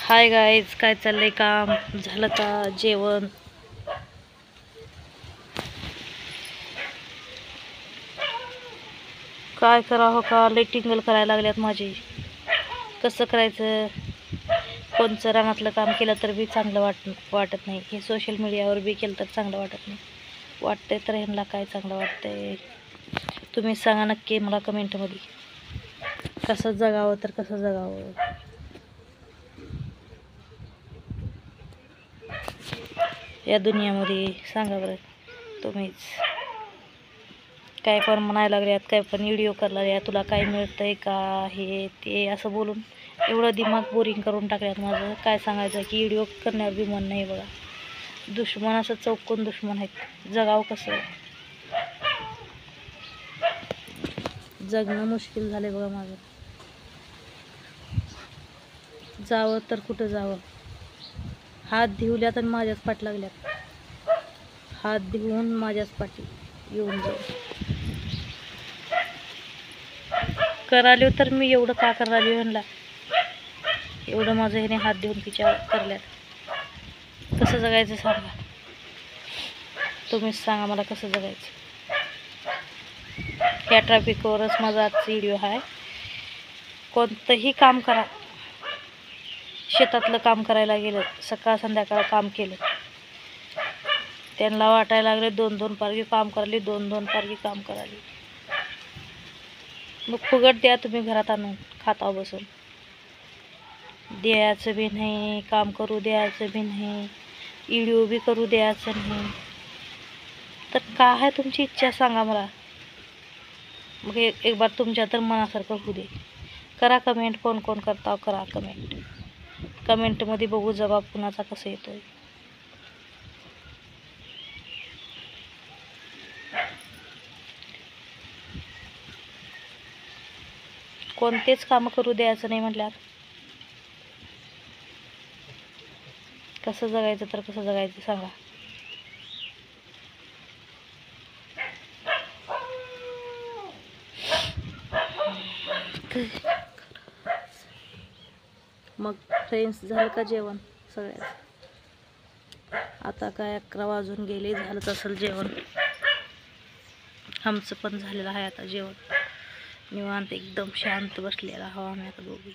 Hi guys, काय चाललंय? काम झालं का? जेवण? काय करावं का? लई टिंगल करायला लागल्यात माझी. कसं करायचं? कोणचं रानातलं काम केलं तर बी चांगलं वाटत नाही. हे सोशल मीडियावर बी केलं तर चांगलं वाटत नाही. वाटतंय तर ह्यांना काय चांगलं वाटतंय? तुम्ही सांगा नक्की मला कमेंटमध्ये. कसं जगावं तर कसं जगावं? या दुनियामध्ये सांगा बरं तुम्हीच. काय पण म्हणायला लागल्यात, काय पण व्हिडिओ करायला लागल्यात, तुला काय मिळतंय का, हे ते असं बोलून एवढं दिमाग बोरिंग करून टाकल्यात माझं. काय सांगायचं की व्हिडिओ करण्यावर बी मन नाही बघा. दुश्मन असं चौकून दुश्मन आहेत. जगावं कसं? जगणं मुश्किल झाले बघा माझं. जावं तर कुठं जावं? हात धिवल्यात आणि माझ्याच पाठ लागल्यात. हात धिवून माझ्याच पाठी येऊन जाऊ. करालो तर मी एवढं का करालो ह्यांना? एवढं माझं ह्याने हात देऊन तिच्या करल्यात. कसं जगायचं सांगा? तुम्हीच सांगा मला कसं जगायचं. ह्या ट्रॅफिकवरच माझा आजचा व्हिडिओ आहे. कोणतंही काम करा, शेतातलं काम करायला गेलं, सकाळ संध्याकाळ काम केलं, त्यांना वाटायला लागले 2-2 पारगी काम करायली, 2-2 पारगी काम करायली. मग फुगट द्या तुम्ही घरात आणून खाताव बसून. द्यायचं बी नाही, काम करू द्यायचं बी नाही, व्हिडिओ बी करू द्यायचं नाही. तर काय आहे तुमची इच्छा सांगा मला. मग एक बार तुमच्या तर मनासारखं होऊ दे. करा कमेंट, कोण कोण करता करा कमेंट. कमेंटमध्ये बघू जबाब कुणाचा कसा येतोय. कोणतेच काम करू द्यायचं नाही म्हटल्यावर कसं जगायचं तर कसं जगायचं सांगा. मग फ्रेंड्स, झालं का जेवण सगळ्यात? आता काय 11 वाजून गेले, झालंच असेल जेवण. आमचं पण झालेलं आहे आता जेवण. निवांत एकदम शांत बसलेला हवा आम्ही आता दोघी.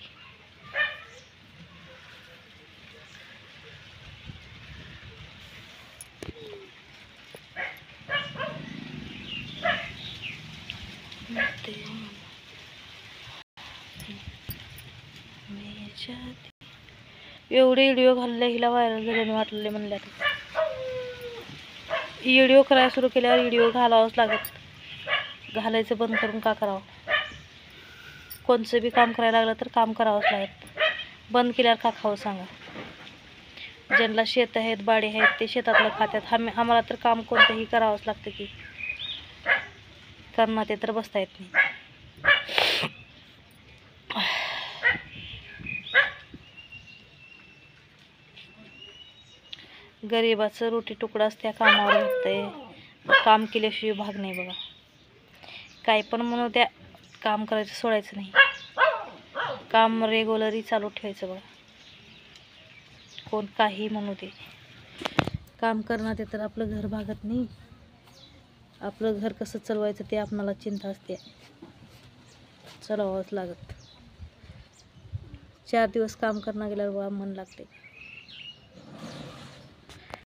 एवढे व्हिडिओ घालले हिला व्हायरल झाल्याने वाटले म्हणल्यात. व्हिडिओ करायला सुरू केल्यावर व्हिडिओ घालावंच लागत. घालायचं बंद करून का करावं? कोणचं बी काम करायला लागलं तर काम करावंच लागत. बंद केल्यावर का खावं सांगा? ज्यांना शेत आहेत, बाडी आहेत, ते शेतातलं खात्यात. आम्हाला तर काम कोणतंही करावंच लागतं की. करणार ते तर बसता येत नाही. गरीबाचं रोटी तुकडाच त्या कामावर भेटतंय. काम केल्याशिवाय भाग नाही बघा. काय पण म्हणू द्या, काम करायचं सोडायचं नाही. काम रेग्युलरी चालू ठेवायचं बघा. कोण काही म्हणू दे, काम करणार ते तर आपलं घर भागत नाही. आपलं घर कसं चालवायचं ते आपणाला चिंता असते. चालवावंच लागत. 4 दिवस काम करणं गेल्यावर बघा मन लागते.